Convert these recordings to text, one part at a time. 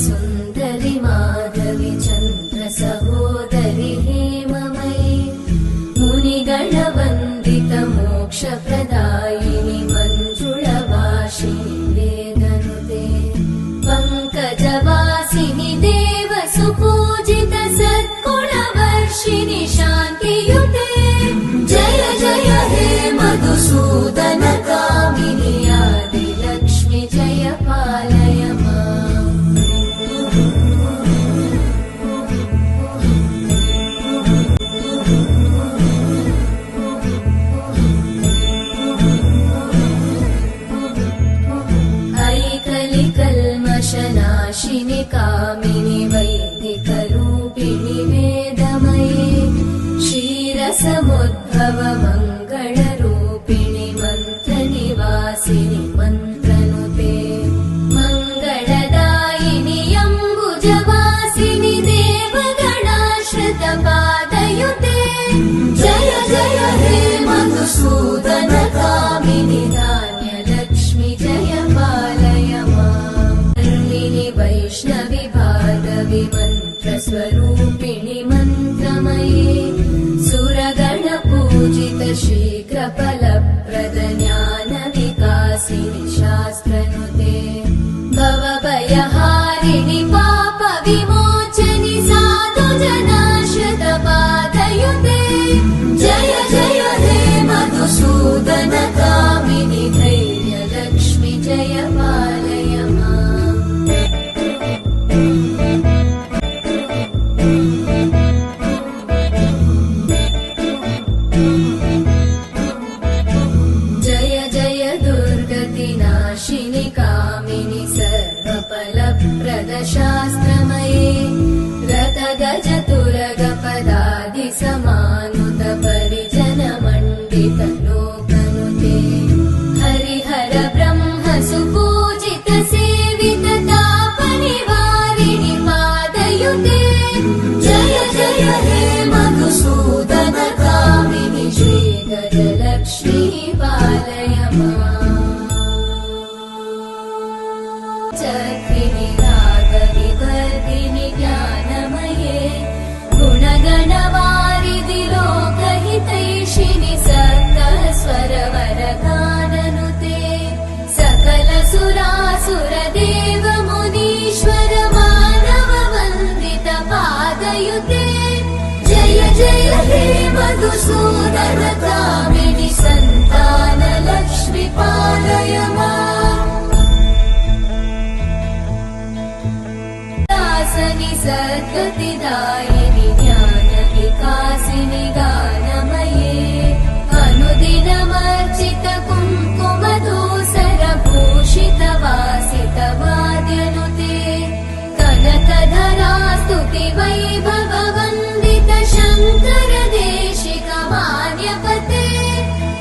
सुन्दरि माधवि चन्द्र सहोदरि हेममयि मुनिगणवन्दित मोक्षप्रदायिनि मञ्जुळवासिनि वेदनुते पङ्कजवासिनि देव सुपूजित सद्गुणवर्षिणि शान्तियुते जय जय हे मधुसूदन कामिनि आदिलक्ष्मि जय पालय माम् ऐकलिकल्मषनाशिनि कामिनि वैदिकरूपिणि वेदमये क्षीरसमुद्भव मङ्गलरूपिणि मन्त्रनिवासिनि मन्त्रनुते मङ्गलदायिनि अम्बुजवासिनि देवगणाश्रितपादयुते जय जय हे मधुसूदन कामिनि धान्यलक्ष्मि जय पालय माम् वैष्णवि भार्गवि मन्त्रस्वरूपिणि मन्त्रमये सुरगणपूजित शीघ्रफलप्रद ज्ञानविकासिनि शास्त्रनुते भवभयहारिणि पापविमोचनि साधुजनाश्रितपादयुते जय जय हे मधुसूदन कामिनि धैर्यलक्ष्मि जय पालय माम् जय जय दुर्गतिनाशिनि कामिनि सर्वफलप्रद शास्त्रमये रथगजतुरगपदादि समानुत परिजनमण्डित लोकनुते हरिहर ब्रह्म सुपूजित सेवित तापनिवारिणि पादयुते जय जय हे मधुसूदन कामिनि श्रीगजलक्ष्मी पालय माम् चक्रिणि रागविवर्धिनि ज्ञानमये गुणगणवारिधि लोकहितैषिणि सप्तस्वरवरगाननुते सकल सुरासुर देव मुनीश्वर मानव वन्दित पादयुते जय जय हे मधुसूदन कामिनि सन्तान लक्ष्मि पालय माम् दासनि सद्गतिदायिनि ज्ञानविकासिनि गानमये अनुदिनमर्चित कुङ्कुमधूसर भूषित वासित वाद्यनुते कनकधरा स्तुति वैभव वन्दित शङ्कर देशिक मान्यपते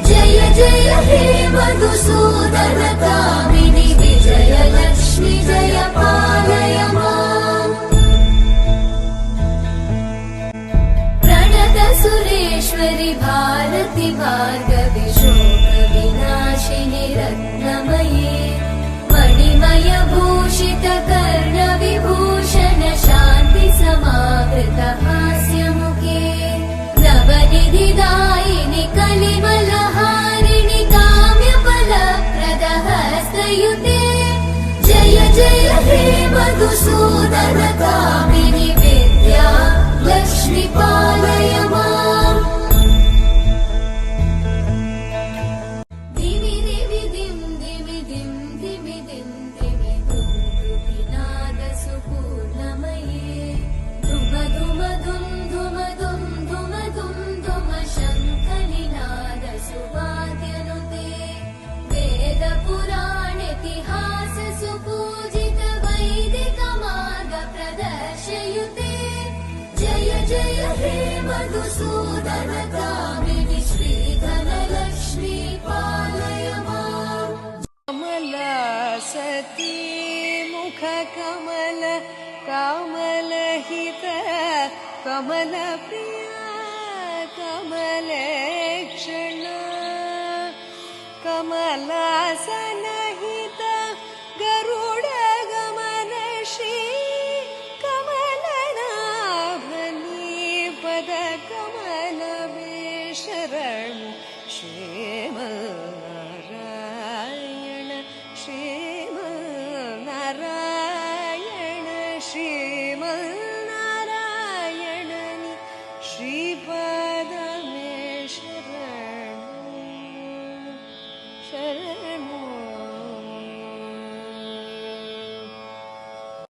जय जय हे मधुसूदन कामिनि विजयलक्ष्मि जय पालय माम् प्रणत सुरेश्वरि भारति भार्गवि शोकविनाशिनि रत्नमये मणिमय भूषित कर्णविभूषण शान्ति समावृत हास्यमुखे नवनिधिदायिनि कलिमलहारिणि काम्यफलप्रद हस्तयुते जय जय हे मधुसूदन कामिनि विद्या लक्ष्मि पालय माम् दिमि दिमि दिं दिमि दिं दिमि दिं दिमि दुं दुहिनाद सुपूर्णमये धुम धुम धुं धुम धुं धुम धुं धुम शङ्खनिनाद सुवाद्यनुते वेद पुराणेतिहास सुपूजित वैदिक मार्ग प्रदर्शयुते जय जय हे मधुसूदन कामिनि श्रीधनलक्ष्मी पालय माम् कमला सती मुख कमल कामलहित कमलप्रिया कमलेक्षण कमलासनहित गरुडगमन श्री श्रीपद